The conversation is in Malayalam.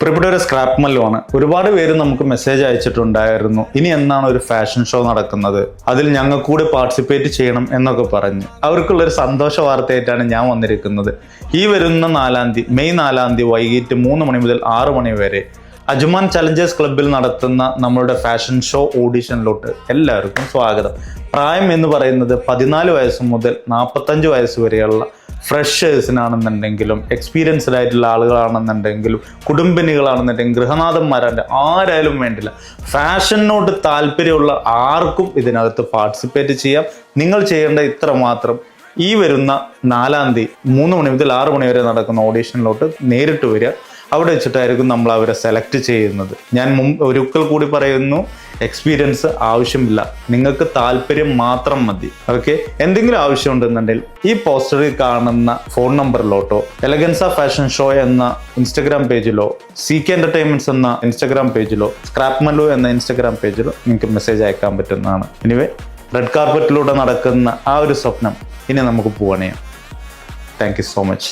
പ്രിയപ്പെട്ട ഒരു സ്ക്രാപ്പ് മല്ലുമാണ്. ഒരുപാട് പേര് നമുക്ക് മെസ്സേജ് അയച്ചിട്ടുണ്ടായിരുന്നു, ഇനി എന്നാണ് ഒരു ഫാഷൻ ഷോ നടക്കുന്നത്, അതിൽ ഞങ്ങൾ കൂടി പാർട്ടിസിപ്പേറ്റ് ചെയ്യണം എന്നൊക്കെ പറഞ്ഞ്. അവർക്കുള്ളൊരു സന്തോഷ വാർത്തയായിട്ടാണ് ഞാൻ വന്നിരിക്കുന്നത്. ഈ വരുന്ന മെയ് 4 വൈകിട്ട് 3 മണി മുതൽ 6 മണി വരെ അജ്മാൻ ചലഞ്ചേഴ്സ് ക്ലബ്ബിൽ നടത്തുന്ന നമ്മളുടെ ഫാഷൻ ഷോ ഓഡിഷനിലോട്ട് എല്ലാവർക്കും സ്വാഗതം. പ്രായം എന്ന് പറയുന്നത് 14 വയസ്സ് മുതൽ 45 വയസ്സ് വരെയുള്ള ഫ്രഷേഴ്സിനാണെന്നുണ്ടെങ്കിലും എക്സ്പീരിയൻസ്ഡ് ആയിട്ടുള്ള ആളുകളാണെന്നുണ്ടെങ്കിലും കുടുംബിനികളാണെന്നുണ്ടെങ്കിലും ഗൃഹനാഥന്മാരാണ്, ആരായാലും വേണ്ടില്ല. ഫാഷനോട് താല്പര്യമുള്ള ആർക്കും ഇതിനകത്ത് പാർട്ടിസിപ്പേറ്റ് ചെയ്യാം. നിങ്ങൾ ചെയ്യേണ്ട ഇത്ര മാത്രം: ഈ വരുന്ന 4 3 മണി മുതൽ 6 മണി വരെ നടക്കുന്ന ഓഡീഷനിലോട്ട് നേരിട്ട് വരിക. അവിടെ വെച്ചിട്ടായിരിക്കും നമ്മൾ അവരെ സെലക്ട് ചെയ്യുന്നത്. ഞാൻ ഒരിക്കൽ കൂടി പറയുന്നു, എക്സ്പീരിയൻസ് ആവശ്യമില്ല, നിങ്ങൾക്ക് താല്പര്യം മാത്രം മതി. ഓക്കെ, എന്തെങ്കിലും ആവശ്യമുണ്ടെന്നുണ്ടെങ്കിൽ ഈ പോസ്റ്ററിൽ കാണുന്ന ഫോൺ നമ്പറിലോട്ടോ എലഗൻസ ഫാഷൻ ഷോ എന്ന ഇൻസ്റ്റഗ്രാം പേജിലോ CK Entertainments എന്ന ഇൻസ്റ്റഗ്രാം പേജിലോ സ്ക്രാപ്പ് മല്ലു എന്ന ഇൻസ്റ്റഗ്രാം പേജിലോ നിങ്ങൾക്ക് മെസ്സേജ് അയക്കാൻ പറ്റുന്നതാണ്. എനിവേ, റെഡ് കാർപ്പറ്റിലൂടെ നടക്കുന്ന ആ ഒരു സ്വപ്നം ഇനി നമുക്ക് പോവണേ. Thank you so much.